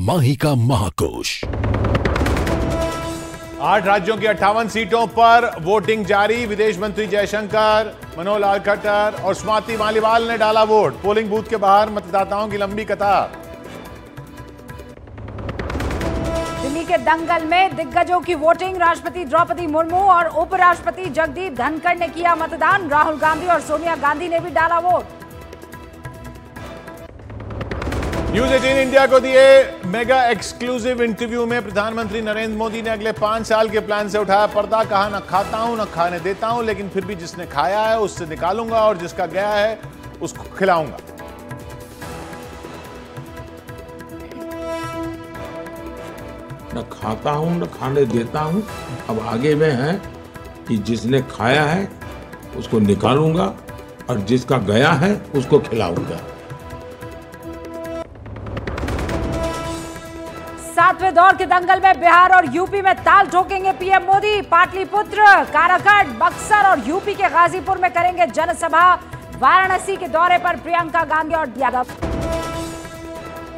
माही का महाकोश। 8 राज्यों की 58 सीटों पर वोटिंग जारी। विदेश मंत्री जयशंकर, मनोहर लाल खट्टर और स्मृति मालीवाल ने डाला वोट। पोलिंग बूथ के बाहर मतदाताओं की लंबी कतार। दिल्ली के दंगल में दिग्गजों की वोटिंग। राष्ट्रपति द्रौपदी मुर्मू और उपराष्ट्रपति जगदीप धनखड़ ने किया मतदान। राहुल गांधी और सोनिया गांधी ने भी डाला वोट। न्यूज 18 इंडिया को दिए मेगा एक्सक्लूसिव इंटरव्यू में प्रधानमंत्री नरेंद्र मोदी ने अगले 5 साल के प्लान से उठाया पर्दा। कहा, न खाता हूं न खाने देता हूं, लेकिन फिर भी जिसने खाया है उससे निकालूंगा और जिसका गया है उसको खिलाऊंगा। न खाता हूं न खाने देता हूं, अब आगे में है कि जिसने खाया है उसको निकालूंगा और जिसका गया है उसको खिलाऊंगा। 7वें दौर के दंगल में बिहार और यूपी में ताल ठोकेंगे पीएम मोदी। पाटलिपुत्र, काराकाट, बक्सर और यूपी के गाजीपुर में करेंगे जनसभा। वाराणसी के दौरे पर प्रियंका गांधी और यादव।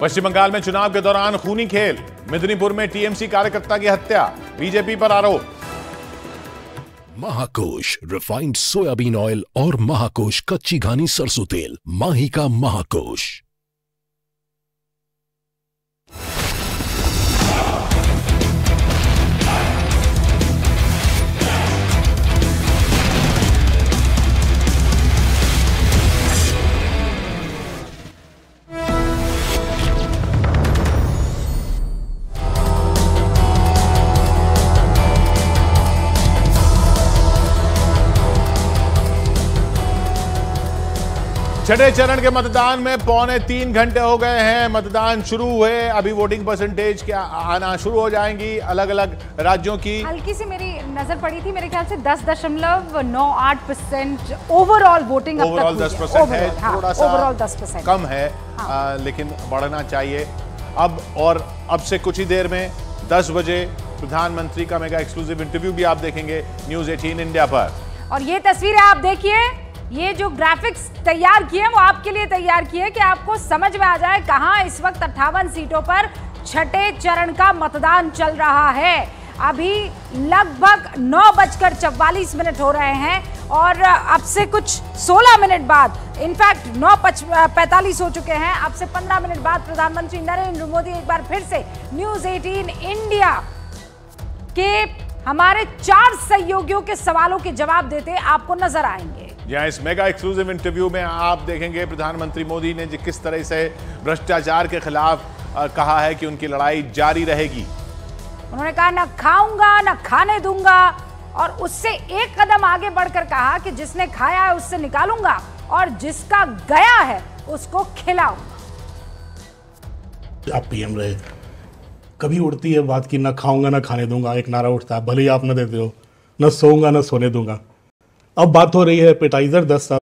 पश्चिम बंगाल में चुनाव के दौरान खूनी खेल। मिदनीपुर में टीएमसी कार्यकर्ता की हत्या, बीजेपी पर आरोप। महाकोश रिफाइंड सोयाबीन ऑयल और महाकोश कच्ची घानी सरसों तेल। माही का महाकोश। छठे चरण के मतदान में 2.25 घंटे हो गए हैं। मतदान शुरू हुए, अभी वोटिंग परसेंटेज क्या आना शुरू हो जाएंगी अलग अलग राज्यों की। हल्की सी मेरी नजर पड़ी थी, मेरे ख्याल से 10.98% ओवरऑल वोटिंग अब तक ओवरऑल 10% है, थोड़ा सा ओवरऑल 10% कम है। लेकिन बढ़ना चाहिए अब। और अब से कुछ ही देर में 10 बजे प्रधानमंत्री का मेगा एक्सक्लूसिव इंटरव्यू भी आप देखेंगे न्यूज 18 इंडिया पर। और ये तस्वीरें आप देखिए, ये जो ग्राफिक्स तैयार किए वो आपके लिए तैयार किए कि आपको समझ में आ जाए कहां इस वक्त 58 सीटों पर छठे चरण का मतदान चल रहा है। अभी लगभग 9:44 हो रहे हैं और अब से कुछ 16 मिनट बाद, इनफैक्ट 9:45 हो चुके हैं। अब से 15 मिनट बाद प्रधानमंत्री नरेंद्र मोदी एक बार फिर से न्यूज 18 इंडिया के हमारे 4 सहयोगियों के सवालों के जवाब देते आपको नजर आएंगे। जहां इस मेगा एक्सक्लूसिव इंटरव्यू में आप देखेंगे प्रधानमंत्री मोदी ने किस तरह से भ्रष्टाचार के खिलाफ कहा है कि उनकी लड़ाई जारी रहेगी। उन्होंने कहा, न खाऊंगा न खाने दूंगा, और उससे एक कदम आगे बढ़कर कहा कि जिसने खाया है उससे निकालूंगा और जिसका गया है उसको खिलाऊंगा। आप पीएम रहे, कभी उड़ती है बात की, न खाऊंगा न खाने दूंगा, एक नारा उठता है, भले ही आप न देते हो, न सोऊंगा न सोने दूंगा। अब बात हो रही है एपेटाइजर 10 साल